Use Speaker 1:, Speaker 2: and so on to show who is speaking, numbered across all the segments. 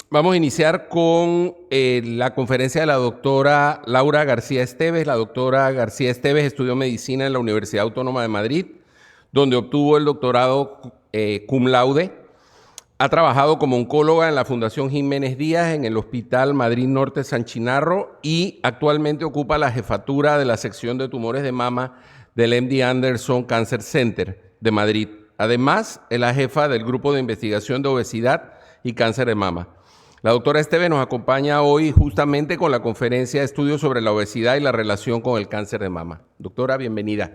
Speaker 1: Vamos a iniciar con la conferencia de la doctora Laura García Esteves. La doctora García Esteves estudió medicina en la Universidad Autónoma de Madrid, donde obtuvo el doctorado cum laude. Ha trabajado como oncóloga en la Fundación Jiménez Díaz, en el Hospital Madrid Norte San Chinarro, y actualmente ocupa la jefatura de la sección de tumores de mama del MD Anderson Cancer Center de Madrid. Además, es la jefa del Grupo de Investigación de Obesidad y Cáncer de Mama. La doctora Esteves nos acompaña hoy justamente con la conferencia de estudios sobre la obesidad y la relación con el cáncer de mama. Doctora, bienvenida.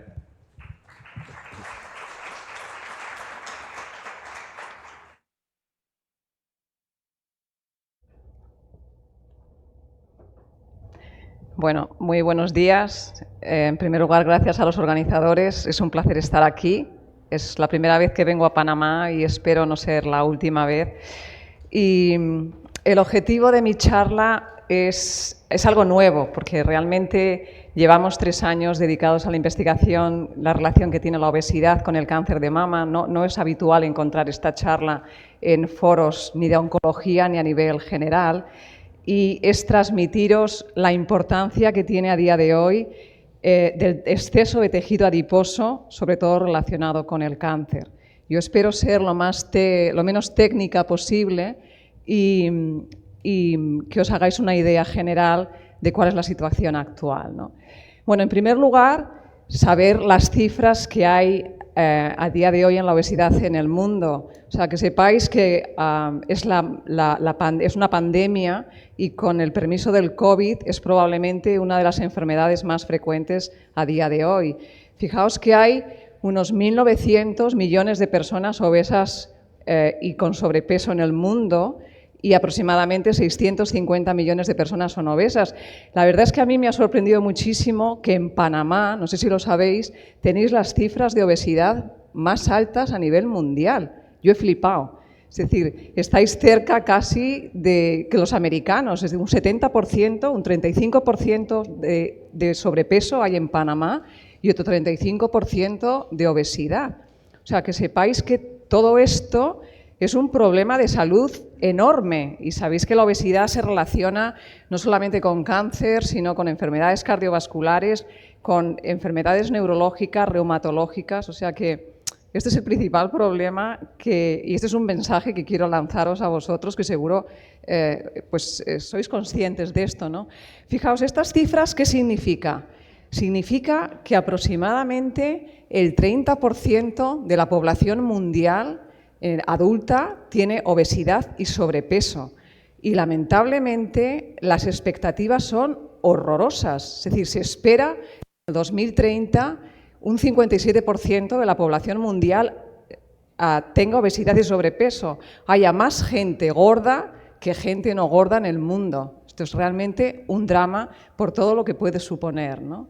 Speaker 2: Bueno, muy buenos días. En primer lugar, gracias a los organizadores. Es un placer estar aquí. Es la primera vez que vengo a Panamá y espero no ser la última vez. Y el objetivo de mi charla es algo nuevo, porque realmente llevamos 3 años dedicados a la investigación, la relación que tiene la obesidad con el cáncer de mama. No es habitual encontrar esta charla en foros ni de oncología ni a nivel general. Y es transmitiros la importancia que tiene a día de hoy del exceso de tejido adiposo, sobre todo relacionado con el cáncer. Yo espero ser lo menos técnica posible y que os hagáis una idea general de cuál es la situación actual, ¿no? Bueno, en primer lugar, saber las cifras que hay a día de hoy en la obesidad en el mundo. O sea, que sepáis que es una pandemia y con el permiso del COVID es probablemente una de las enfermedades más frecuentes a día de hoy. Fijaos que hay unos 1.900 millones de personas obesas y con sobrepeso en el mundo, y aproximadamente 650 millones de personas son obesas. La verdad es que a mí me ha sorprendido muchísimo que en Panamá, no sé si lo sabéis, tenéis las cifras de obesidad más altas a nivel mundial. Yo he flipado. Es decir, estáis cerca casi de que los americanos, es decir, un 70%, un 35% de sobrepeso hay en Panamá y otro 35% de obesidad. O sea, que sepáis que todo esto es un problema de salud enorme, y sabéis que la obesidad se relaciona no solamente con cáncer, sino con enfermedades cardiovasculares, con enfermedades neurológicas, reumatológicas. O sea que este es el principal problema y este es un mensaje que quiero lanzaros a vosotros, que seguro sois conscientes de esto, ¿no? Fijaos, estas cifras, ¿qué significa? Significa que aproximadamente el 30% de la población mundial adulta tiene obesidad y sobrepeso, y lamentablemente las expectativas son horrorosas. Es decir, se espera que en el 2030 un 57% de la población mundial tenga obesidad y sobrepeso. Haya más gente gorda que gente no gorda en el mundo. Esto es realmente un drama por todo lo que puede suponer, ¿no?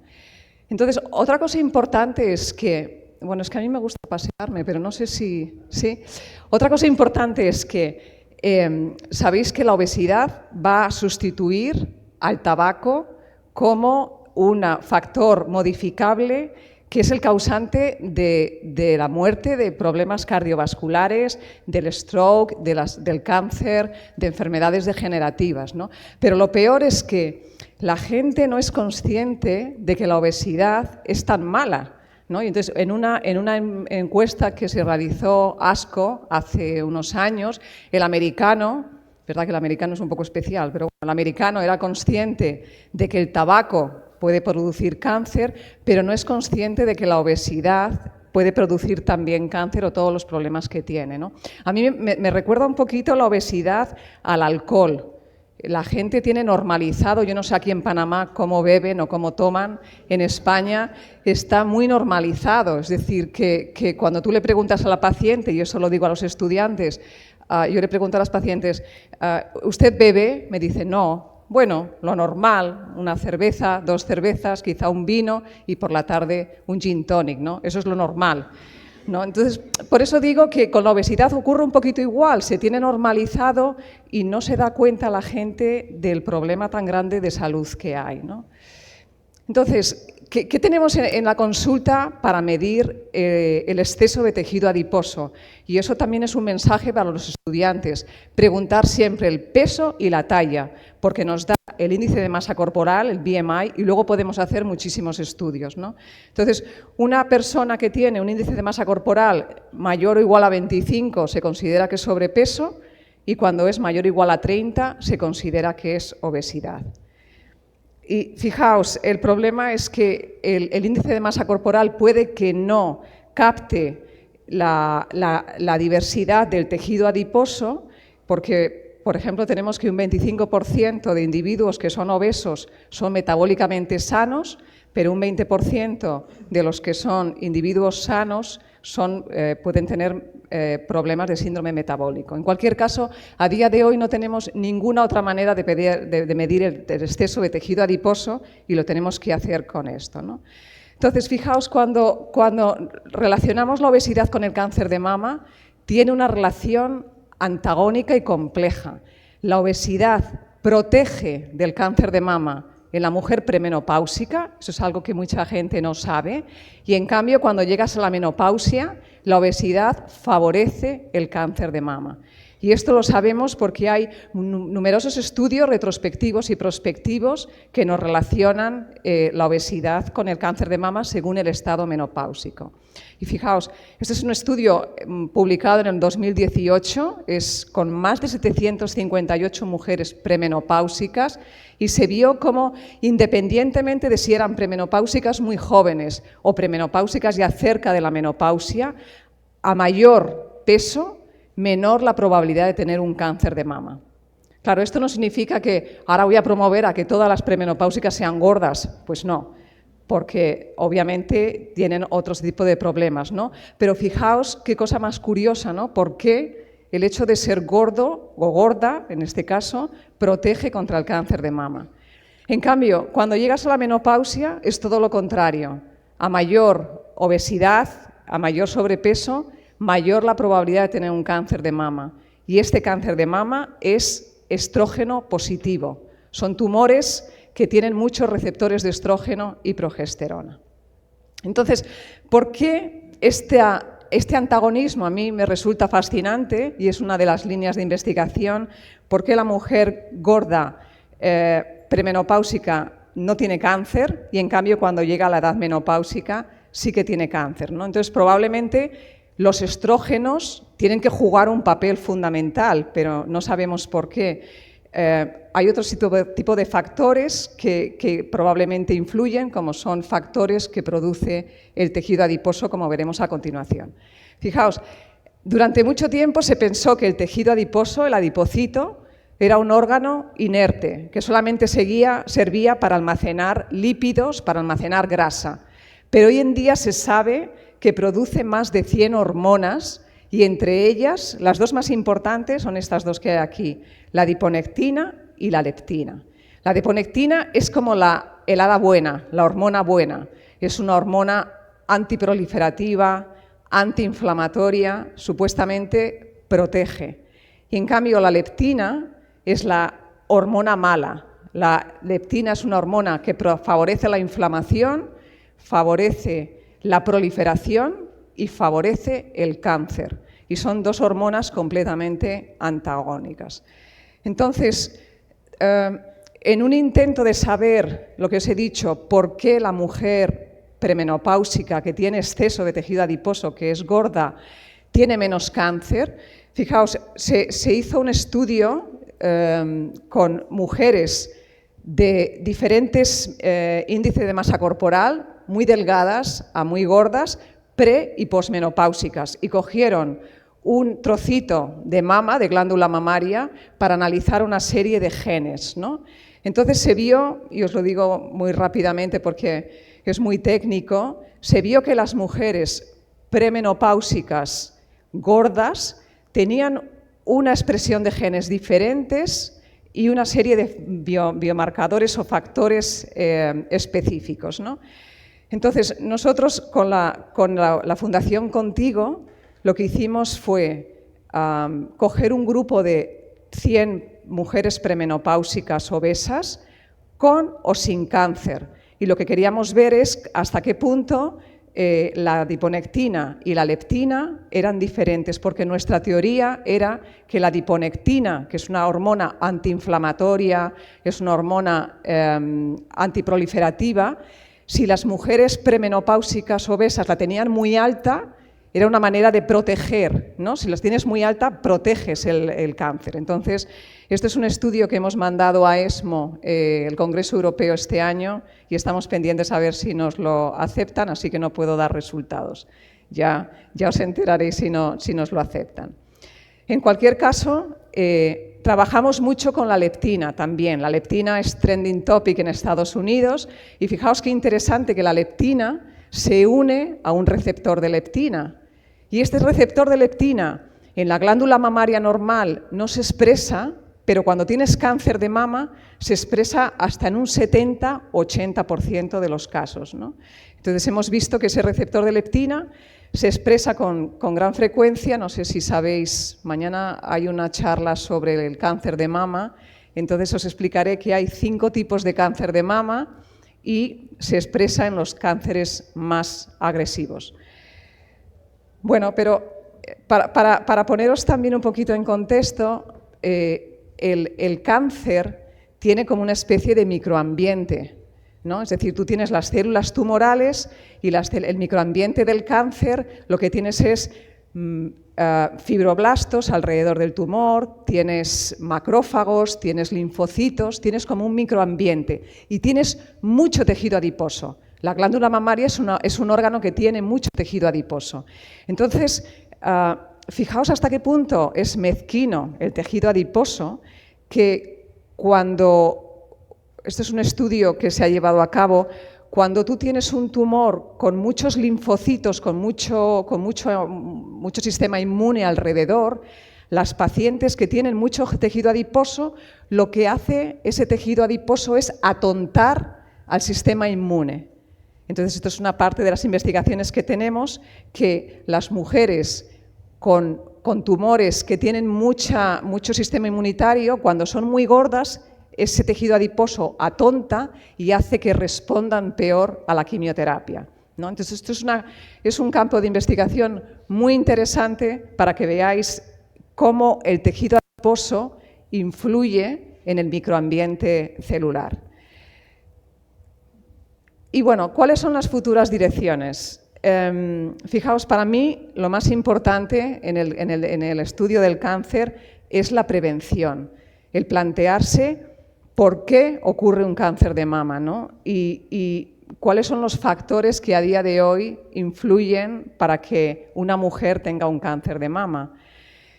Speaker 2: Entonces, otra cosa importante es que, bueno, es que a mí me gusta pasearme, pero no sé si... ¿sí? Otra cosa importante es que sabéis que la obesidad va a sustituir al tabaco como un factor modificable que es el causante de la muerte, de problemas cardiovasculares, del stroke, del cáncer, de enfermedades degenerativas, ¿no? Pero lo peor es que la gente no es consciente de que la obesidad es tan mala, ¿no? Y entonces, en una encuesta que se realizó ASCO hace unos años, el americano, verdad que el americano es un poco especial, pero bueno, el americano era consciente de que el tabaco puede producir cáncer, pero no es consciente de que la obesidad puede producir también cáncer o todos los problemas que tiene, ¿no? A mí me recuerda un poquito la obesidad al alcohol. La gente tiene normalizado, yo no sé aquí en Panamá cómo beben o cómo toman, en España está muy normalizado, es decir, que cuando tú le preguntas a la paciente, y eso lo digo a los estudiantes, yo le pregunto a las pacientes, ¿usted bebe? Me dice, no. Bueno, lo normal, una cerveza, 2 cervezas, quizá un vino y por la tarde un gin tonic, ¿no? Eso es lo normal, ¿no? Entonces, por eso digo que con la obesidad ocurre un poquito igual, se tiene normalizado y no se da cuenta la gente del problema tan grande de salud que hay, ¿no? Entonces, ¿qué tenemos en la consulta para medir el exceso de tejido adiposo? Y eso también es un mensaje para los estudiantes. Preguntar siempre el peso y la talla, porque nos da el índice de masa corporal, el BMI, y luego podemos hacer muchísimos estudios, ¿no? Entonces, una persona que tiene un índice de masa corporal mayor o igual a 25 se considera que es sobrepeso, y cuando es mayor o igual a 30 se considera que es obesidad. Y fijaos, el problema es que el índice de masa corporal puede que no capte la diversidad del tejido adiposo, porque, por ejemplo, tenemos que un 25% de individuos que son obesos son metabólicamente sanos, pero un 20% de los que son individuos sanos pueden tener problemas de síndrome metabólico. En cualquier caso, a día de hoy no tenemos ninguna otra manera de medir el exceso de tejido adiposo y lo tenemos que hacer con esto, ¿no? Entonces, fijaos, cuando relacionamos la obesidad con el cáncer de mama, tiene una relación antagónica y compleja. La obesidad protege del cáncer de mama en la mujer premenopáusica, eso es algo que mucha gente no sabe, y en cambio cuando llegas a la menopausia, la obesidad favorece el cáncer de mama. Y esto lo sabemos porque hay numerosos estudios retrospectivos y prospectivos que nos relacionan la obesidad con el cáncer de mama según el estado menopáusico. Y fijaos, este es un estudio publicado en el 2018, es con más de 758 mujeres premenopáusicas y se vio como, independientemente de si eran premenopáusicas muy jóvenes o premenopáusicas ya cerca de la menopausia, a mayor peso, menor la probabilidad de tener un cáncer de mama. Claro, esto no significa que ahora voy a promover a que todas las premenopáusicas sean gordas, pues no, porque obviamente tienen otro tipo de problemas, ¿no? Pero fijaos qué cosa más curiosa, ¿no? ¿Por qué el hecho de ser gordo o gorda, en este caso, protege contra el cáncer de mama? En cambio, cuando llegas a la menopausia es todo lo contrario. A mayor obesidad, a mayor sobrepeso, mayor la probabilidad de tener un cáncer de mama. Y este cáncer de mama es estrógeno positivo. Son tumores que tienen muchos receptores de estrógeno y progesterona. Entonces, ¿por qué este antagonismo a mí me resulta fascinante y es una de las líneas de investigación? ¿Por qué la mujer gorda premenopáusica no tiene cáncer y en cambio cuando llega a la edad menopáusica sí que tiene cáncer, ¿no? Entonces, probablemente los estrógenos tienen que jugar un papel fundamental, pero no sabemos por qué. Hay otro tipo de factores que probablemente influyen, como son factores que produce el tejido adiposo, como veremos a continuación. Fijaos, durante mucho tiempo se pensó que el tejido adiposo, el adipocito, era un órgano inerte, que solamente servía para almacenar lípidos, para almacenar grasa. Pero hoy en día se sabe que produce más de 100 hormonas y entre ellas las dos más importantes son estas dos que hay aquí, la adiponectina y la leptina. La adiponectina es como la helada buena, la hormona buena. Es una hormona antiproliferativa, antiinflamatoria, supuestamente protege. Y en cambio la leptina es la hormona mala. La leptina es una hormona que favorece la inflamación, favorece la proliferación y favorece el cáncer. Y son dos hormonas completamente antagónicas. Entonces, en un intento de saber, lo que os he dicho, por qué la mujer premenopáusica que tiene exceso de tejido adiposo, que es gorda, tiene menos cáncer, fijaos, se hizo un estudio con mujeres de diferentes índices de masa corporal, muy delgadas a muy gordas, pre- y posmenopáusicas, y cogieron un trocito de mama, de glándula mamaria, para analizar una serie de genes, ¿no? Entonces se vio, y os lo digo muy rápidamente porque es muy técnico, se vio que las mujeres premenopáusicas gordas tenían una expresión de genes diferentes y una serie de biomarcadores o factores específicos, ¿no? Entonces, nosotros con la Fundación Contigo lo que hicimos fue coger un grupo de 100 mujeres premenopáusicas obesas con o sin cáncer y lo que queríamos ver es hasta qué punto la adiponectina y la leptina eran diferentes, porque nuestra teoría era que la adiponectina, que es una hormona antiinflamatoria, es una hormona antiproliferativa, si las mujeres premenopáusicas obesas la tenían muy alta, era una manera de proteger, ¿no? Si las tienes muy alta, proteges el cáncer. Entonces, este es un estudio que hemos mandado a ESMO, el Congreso Europeo, este año, y estamos pendientes a ver si nos lo aceptan, así que no puedo dar resultados. Ya os enteraréis si nos lo aceptan. En cualquier caso, trabajamos mucho con la leptina también. La leptina es trending topic en Estados Unidos, y fijaos qué interesante que la leptina se une a un receptor de leptina. Y este receptor de leptina en la glándula mamaria normal no se expresa, pero cuando tienes cáncer de mama se expresa hasta en un 70-80% de los casos, ¿no? Entonces hemos visto que ese receptor de leptina se expresa con gran frecuencia. No sé si sabéis, mañana hay una charla sobre el cáncer de mama, entonces os explicaré que hay 5 tipos de cáncer de mama y se expresa en los cánceres más agresivos. Bueno, pero para poneros también un poquito en contexto, el cáncer tiene como una especie de microambiente, ¿no? Es decir, tú tienes las células tumorales y el microambiente del cáncer, lo que tienes es fibroblastos alrededor del tumor, tienes macrófagos, tienes linfocitos, tienes como un microambiente y tienes mucho tejido adiposo. La glándula mamaria es un órgano que tiene mucho tejido adiposo. Entonces, fijaos hasta qué punto es mezquino el tejido adiposo, que este es un estudio que se ha llevado a cabo, cuando tú tienes un tumor con muchos linfocitos, con mucho sistema inmune alrededor, las pacientes que tienen mucho tejido adiposo, lo que hace ese tejido adiposo es atontar al sistema inmune. Entonces, esto es una parte de las investigaciones que tenemos, que las mujeres con tumores que tienen mucho sistema inmunitario, cuando son muy gordas, ese tejido adiposo atonta y hace que respondan peor a la quimioterapia, ¿no? Entonces, esto es un campo de investigación muy interesante para que veáis cómo el tejido adiposo influye en el microambiente celular. Y bueno, ¿cuáles son las futuras direcciones? Fijaos, para mí lo más importante en el estudio del cáncer es la prevención, el plantearse por qué ocurre un cáncer de mama, ¿no? Y cuáles son los factores que a día de hoy influyen para que una mujer tenga un cáncer de mama.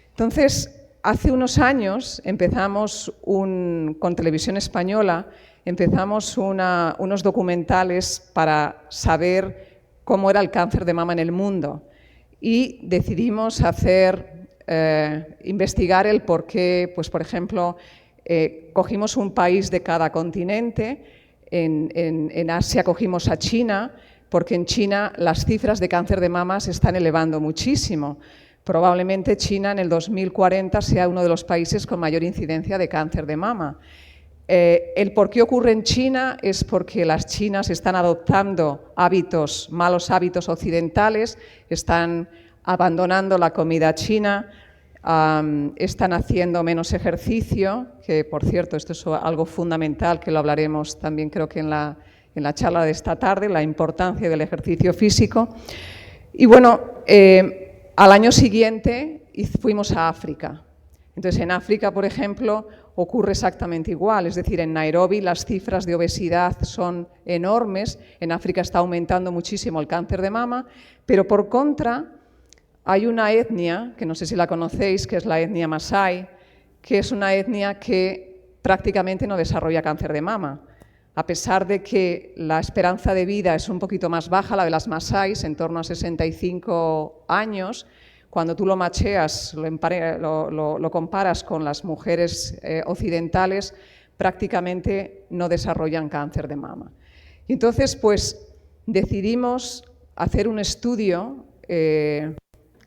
Speaker 2: Entonces, hace unos años empezamos con Televisión Española, empezamos unos documentales para saber cómo era el cáncer de mama en el mundo y decidimos investigar el por qué, pues por ejemplo, cogimos un país de cada continente. En Asia cogimos a China, porque en China las cifras de cáncer de mama se están elevando muchísimo. Probablemente China en el 2040 sea uno de los países con mayor incidencia de cáncer de mama. El por qué ocurre en China es porque las chinas están adoptando malos hábitos occidentales, están abandonando la comida china, están haciendo menos ejercicio, que por cierto esto es algo fundamental que lo hablaremos también creo que en la charla de esta tarde, la importancia del ejercicio físico. Y bueno, al año siguiente fuimos a África. Entonces en África, por ejemplo, ocurre exactamente igual, es decir, en Nairobi las cifras de obesidad son enormes, en África está aumentando muchísimo el cáncer de mama, pero por contra hay una etnia, que no sé si la conocéis, que es la etnia Masái, que es una etnia que prácticamente no desarrolla cáncer de mama. A pesar de que la esperanza de vida es un poquito más baja, la de las Masáis, en torno a 65 años, cuando tú lo macheas, lo comparas con las mujeres occidentales, prácticamente no desarrollan cáncer de mama. Y entonces, pues, decidimos hacer un estudio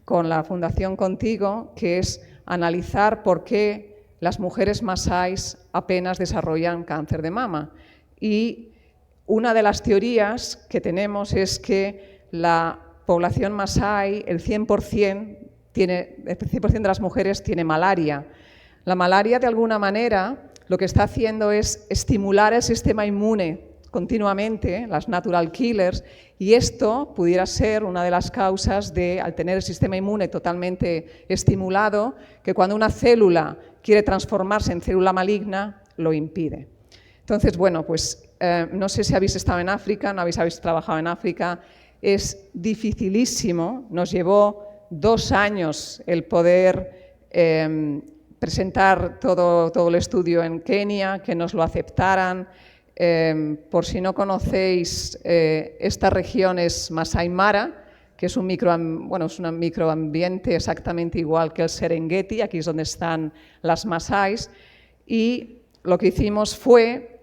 Speaker 2: con la Fundación Contigo, que es analizar por qué las mujeres masáis apenas desarrollan cáncer de mama. Y una de las teorías que tenemos es que la población masái, el 100% de las mujeres tiene malaria. La malaria, de alguna manera, lo que está haciendo es estimular el sistema inmune continuamente, las natural killers, y esto pudiera ser una de las causas de, al tener el sistema inmune totalmente estimulado, que cuando una célula quiere transformarse en célula maligna, lo impide. Entonces, bueno, pues no sé si habéis estado en África, no habéis trabajado en África, es dificilísimo, nos llevó 2 años el poder presentar todo el estudio en Kenia, que nos lo aceptaran. Por si no conocéis, esta región es Masai Mara, que es un microambiente exactamente igual que el Serengeti, aquí es donde están las masáis, y lo que hicimos fue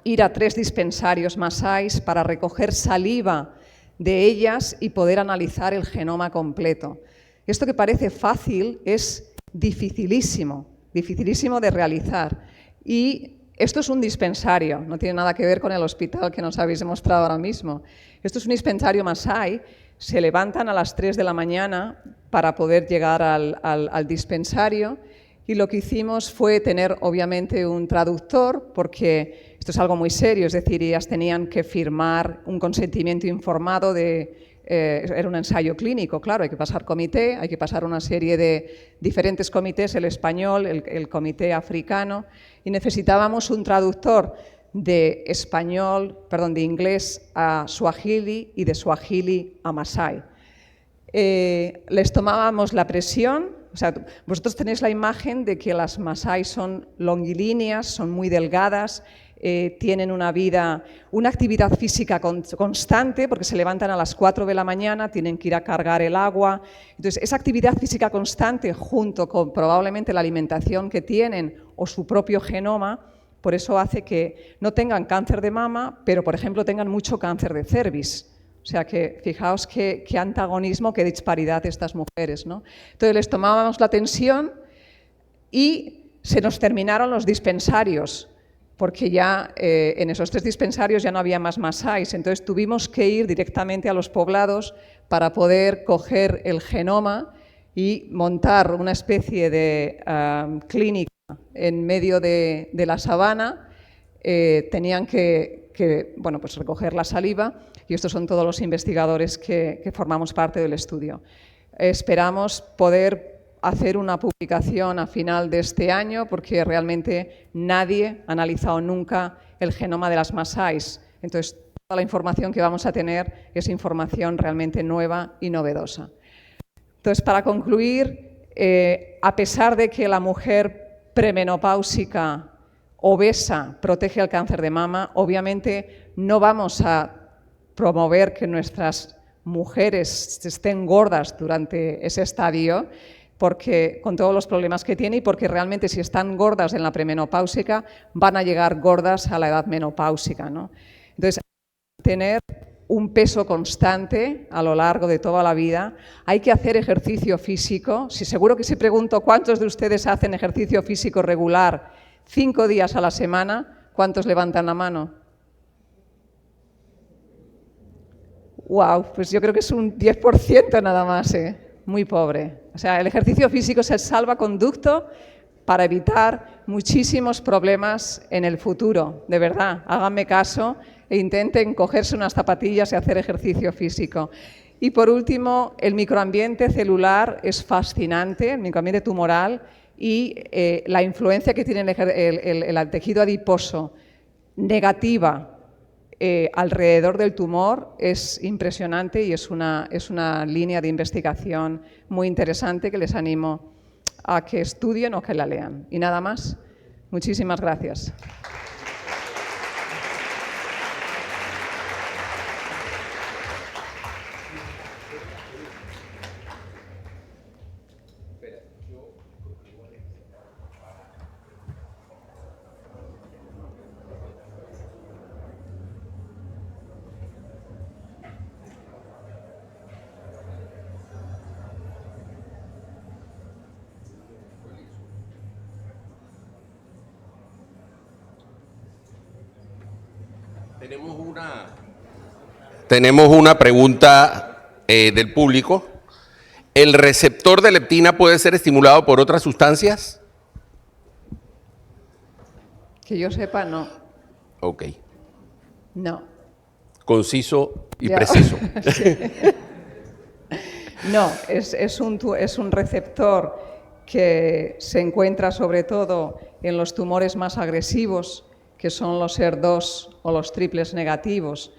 Speaker 2: ir a 3 dispensarios masáis para recoger saliva de ellas y poder analizar el genoma completo. Esto que parece fácil es dificilísimo de realizar. Y esto es un dispensario, no tiene nada que ver con el hospital que nos habéis demostrado ahora mismo. Esto es un dispensario masái, se levantan a las 3 de la mañana para poder llegar al dispensario, y lo que hicimos fue tener obviamente un traductor, porque esto es algo muy serio, es decir, ellas tenían que firmar un consentimiento informado era un ensayo clínico, claro, hay que pasar comité, hay que pasar una serie de diferentes comités, el español, el comité africano, y necesitábamos un traductor de inglés a suajili y de suajili a masái. Les tomábamos la presión, o sea, vosotros tenéis la imagen de que las masái son longilíneas, son muy delgadas, tienen una actividad física constante, porque se levantan a las 4 de la mañana, tienen que ir a cargar el agua. Entonces, esa actividad física constante, junto con probablemente la alimentación que tienen o su propio genoma, por eso hace que no tengan cáncer de mama, pero, por ejemplo, tengan mucho cáncer de cervix. O sea que fijaos qué antagonismo, qué disparidad de estas mujeres, ¿no? Entonces les tomábamos la tensión y se nos terminaron los dispensarios, porque ya en esos 3 dispensarios ya no había más masáis, entonces tuvimos que ir directamente a los poblados para poder coger el genoma y montar una especie de clínica en medio de la sabana. Tenían que pues recoger la saliva, y estos son todos los investigadores que formamos parte del estudio. Esperamos poder hacer una publicación a final de este año, porque realmente nadie ha analizado nunca el genoma de las masáis. Entonces, toda la información que vamos a tener es información realmente nueva y novedosa. Entonces, para concluir, a pesar de que la mujer premenopáusica obesa protege el cáncer de mama, obviamente no vamos a promover que nuestras mujeres estén gordas durante ese estadio, porque con todos los problemas que tiene, y porque realmente si están gordas en la premenopáusica van a llegar gordas a la edad menopáusica, ¿no? Entonces, tener un peso constante a lo largo de toda la vida, hay que hacer ejercicio físico. Seguro que si pregunto cuántos de ustedes hacen ejercicio físico regular 5 días a la semana, ¿cuántos levantan la mano? Wow, pues yo creo que es un 10% nada más, muy pobre. O sea, el ejercicio físico es el salvaconducto para evitar muchísimos problemas en el futuro. De verdad, háganme caso e intenten cogerse unas zapatillas y hacer ejercicio físico. Y por último, el microambiente celular es fascinante, el microambiente tumoral, y la influencia que tiene el tejido adiposo negativa alrededor del tumor es impresionante, y es una línea de investigación muy interesante que les animo a que estudien o que la lean. Y nada más. Muchísimas gracias.
Speaker 1: Tenemos una pregunta del público. ¿El receptor de leptina puede ser estimulado por otras sustancias?
Speaker 2: Que yo sepa, no.
Speaker 1: Ok.
Speaker 2: No.
Speaker 1: Conciso y
Speaker 2: Ya.
Speaker 1: preciso.
Speaker 2: Sí. No, es un receptor que se encuentra sobre todo en los tumores más agresivos, que son los ER2 o los triples negativos.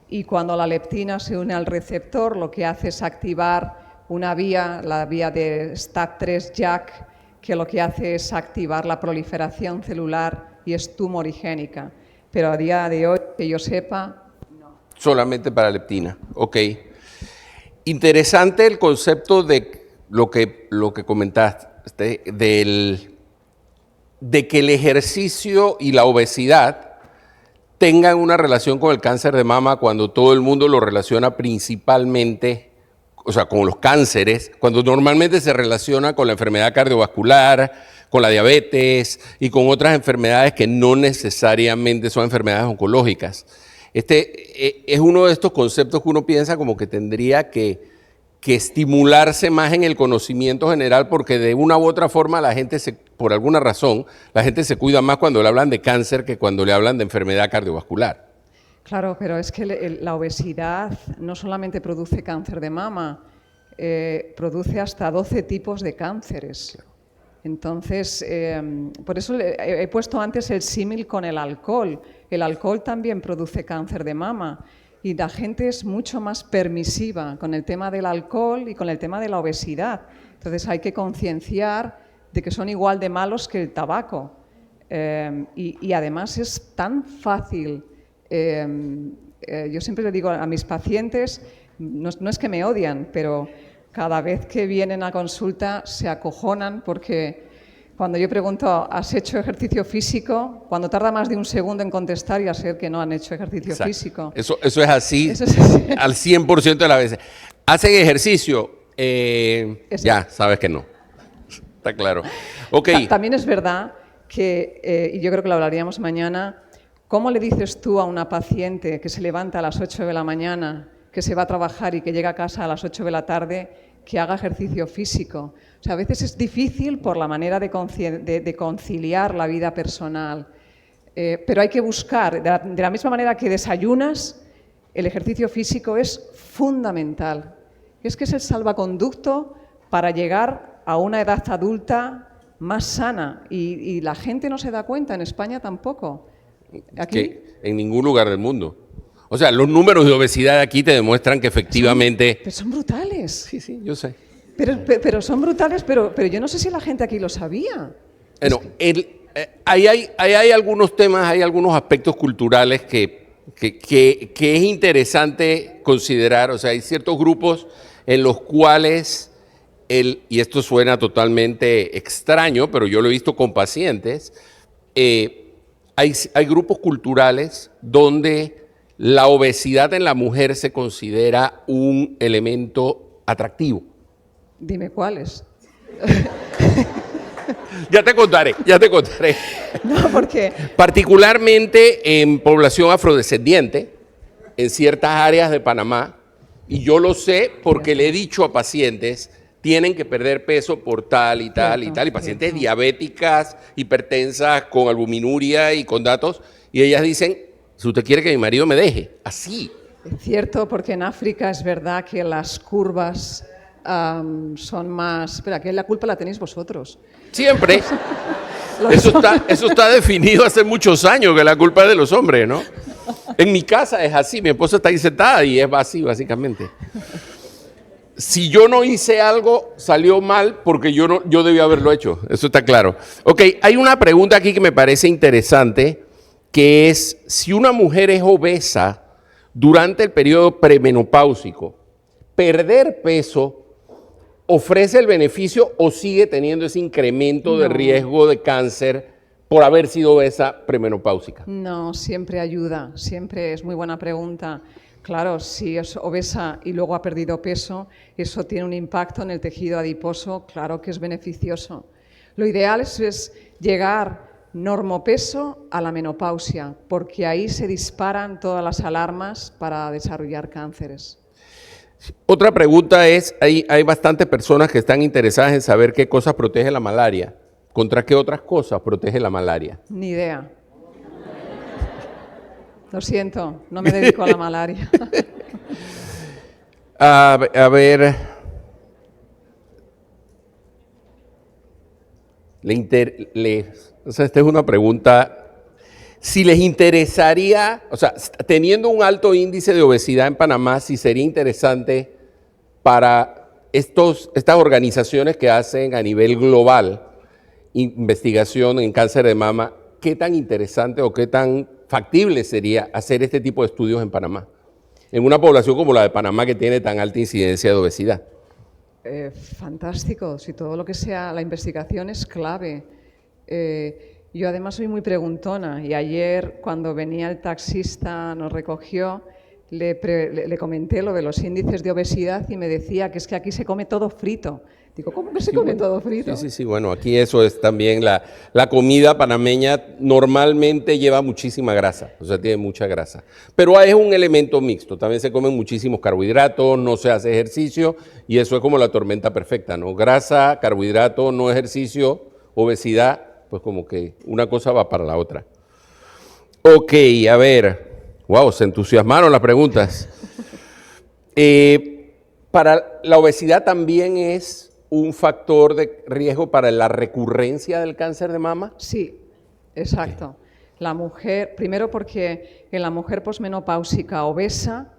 Speaker 2: Y cuando la leptina se une al receptor, lo que hace es activar una vía, la vía de STAT3-JAK, que lo que hace es activar la proliferación celular y es tumorigénica. Pero a día de hoy, que yo sepa, no.
Speaker 1: Solamente para leptina. Ok. Interesante el concepto de lo que comentaste, de que el ejercicio y la obesidad tengan una relación con el cáncer de mama cuando todo el mundo lo relaciona principalmente, o sea, con los cánceres, cuando normalmente se relaciona con la enfermedad cardiovascular, con la diabetes y con otras enfermedades que no necesariamente son enfermedades oncológicas. Es uno de estos conceptos que uno piensa como que tendría que estimularse más en el conocimiento general, porque de una u otra forma la gente, por alguna razón, la gente se cuida más cuando le hablan de cáncer que cuando le hablan de enfermedad cardiovascular.
Speaker 2: Claro, pero es que la obesidad no solamente produce cáncer de mama, produce hasta 12 tipos de cánceres. Claro. Entonces, por eso he puesto antes el símil con el alcohol. El alcohol también produce cáncer de mama y la gente es mucho más permisiva con el tema del alcohol y con el tema de la obesidad. Entonces hay que concienciar de que son igual de malos que el tabaco. Y además es tan fácil. Yo siempre le digo a mis pacientes, no es que me odian, pero cada vez que vienen a consulta se acojonan porque cuando yo pregunto, ¿has hecho ejercicio físico? Cuando tarda más de un segundo en contestar, ya sé que no han hecho ejercicio
Speaker 1: Exacto.
Speaker 2: físico.
Speaker 1: Eso es así, al 100% de las veces. ¿Hacen ejercicio? Ya, sabes que no. Está claro. Okay.
Speaker 2: También es verdad que, y yo creo que lo hablaríamos mañana, ¿cómo le dices tú a una paciente que se levanta a las 8 de la mañana, que se va a trabajar y que llega a casa a las 8 de la tarde, que haga ejercicio físico? O sea, a veces es difícil por la manera de conciliar la vida personal, pero hay que buscar, de la misma manera que desayunas, el ejercicio físico es fundamental. Es que es el salvaconducto para llegar a una edad adulta más sana y la gente no se da cuenta, en España tampoco. ¿Aquí?
Speaker 1: Que en ningún lugar del mundo. O sea, los números de obesidad aquí te demuestran que efectivamente...
Speaker 2: Pero son brutales.
Speaker 1: Sí, yo sé.
Speaker 2: Pero son brutales, pero yo no sé si la gente aquí lo sabía.
Speaker 1: Bueno, hay algunos temas, hay algunos aspectos culturales que es interesante considerar. O sea, hay ciertos grupos en los cuales, y esto suena totalmente extraño, pero yo lo he visto con pacientes, hay grupos culturales donde la obesidad en la mujer se considera un elemento atractivo.
Speaker 2: Dime cuáles.
Speaker 1: Ya te contaré.
Speaker 2: No, porque...
Speaker 1: Particularmente en población afrodescendiente, en ciertas áreas de Panamá, y yo lo sé porque le he dicho a pacientes, tienen que perder peso por tal y tal y tal, y pacientes diabéticas, hipertensas, con albuminuria y con datos, y ellas dicen, si usted quiere que mi marido me deje, así.
Speaker 2: Es cierto, porque en África es verdad que las curvas son más... Pero aquí la culpa la tenéis vosotros.
Speaker 1: Siempre. Eso está definido hace muchos años, que la culpa es de los hombres, ¿no? En mi casa es así, mi esposa está ahí sentada y es así, básicamente. Si yo no hice algo, salió mal porque yo debí haberlo hecho, eso está claro. Ok, hay una pregunta aquí que me parece interesante, que es, si una mujer es obesa durante el periodo premenopáusico, ¿perder peso ofrece el beneficio o sigue teniendo ese incremento de riesgo de cáncer por haber sido obesa premenopáusica?
Speaker 2: No, siempre ayuda, siempre es muy buena pregunta. Claro, si es obesa y luego ha perdido peso, eso tiene un impacto en el tejido adiposo, claro que es beneficioso. Lo ideal es llegar normopeso a la menopausia, porque ahí se disparan todas las alarmas para desarrollar cánceres.
Speaker 1: Otra pregunta es, hay bastantes personas que están interesadas en saber qué cosas protege la malaria. ¿Contra qué otras cosas protege la malaria?
Speaker 2: Ni idea. Lo siento, no me dedico a la malaria.
Speaker 1: A ver, esta es una pregunta, si les interesaría, o sea, teniendo un alto índice de obesidad en Panamá, si sería interesante para estas organizaciones que hacen a nivel global investigación en cáncer de mama, ¿qué tan interesante o qué tan factible sería hacer este tipo de estudios en Panamá? En una población como la de Panamá que tiene tan alta incidencia de obesidad.
Speaker 2: Fantástico, si todo lo que sea la investigación es clave. Yo además soy muy preguntona y ayer cuando venía el taxista nos recogió, le comenté lo de los índices de obesidad y me decía que es que aquí se come todo frito. Digo, ¿cómo que se come todo frito?
Speaker 1: Sí, bueno, aquí eso es también, la comida panameña normalmente lleva muchísima grasa, o sea, tiene mucha grasa. Pero es un elemento mixto, también se comen muchísimos carbohidratos, no se hace ejercicio y eso es como la tormenta perfecta, ¿no? Grasa, carbohidrato, no ejercicio, obesidad, pues como que una cosa va para la otra. Ok, a ver, wow, se entusiasmaron las preguntas. Para la obesidad también es un factor de riesgo para la recurrencia del cáncer de mama.
Speaker 2: Sí, exacto. Okay. La mujer, primero porque en la mujer posmenopáusica obesa,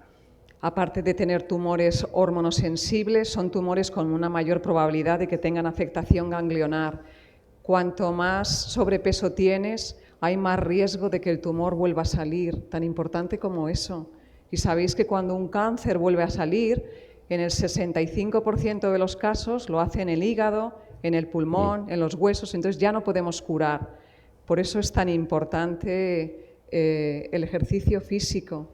Speaker 2: aparte de tener tumores hormonosensibles, son tumores con una mayor probabilidad de que tengan afectación ganglionar. Cuanto más sobrepeso tienes, hay más riesgo de que el tumor vuelva a salir, tan importante como eso. Y sabéis que cuando un cáncer vuelve a salir, en el 65% de los casos lo hace en el hígado, en el pulmón, en los huesos, entonces ya no podemos curar. Por eso es tan importante el ejercicio físico.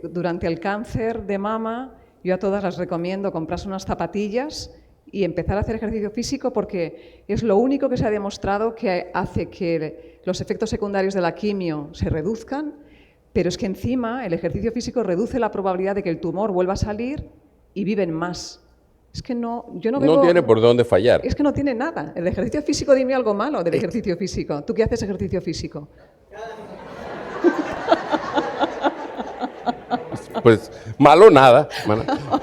Speaker 2: Durante el cáncer de mama, yo a todas las recomiendo comprarse unas zapatillas y empezar a hacer ejercicio físico porque es lo único que se ha demostrado que hace que los efectos secundarios de la quimio se reduzcan, pero es que encima el ejercicio físico reduce la probabilidad de que el tumor vuelva a salir y viven más. Es que yo no veo...
Speaker 1: No tiene por dónde fallar.
Speaker 2: Es que no tiene nada. El ejercicio físico, dime algo malo del ejercicio físico. ¿Tú qué haces ejercicio físico?
Speaker 1: Pues malo nada.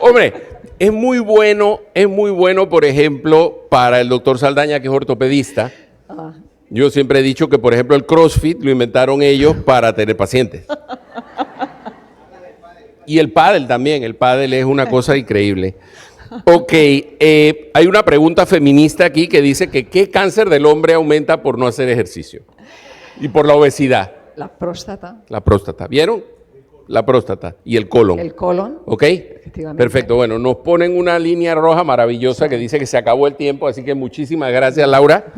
Speaker 1: Hombre, es muy bueno, por ejemplo, para el doctor Saldaña, que es ortopedista. Yo siempre he dicho que, por ejemplo, el CrossFit lo inventaron ellos para tener pacientes. Y el pádel también, el pádel es una cosa increíble. Ok, hay una pregunta feminista aquí que dice que ¿qué cáncer del hombre aumenta por no hacer ejercicio? Y por la obesidad.
Speaker 2: La próstata.
Speaker 1: La próstata, ¿vieron? La próstata y el colon.
Speaker 2: El colon.
Speaker 1: Ok, perfecto. Bueno, nos ponen una línea roja maravillosa que dice que se acabó el tiempo, así que muchísimas gracias, Laura.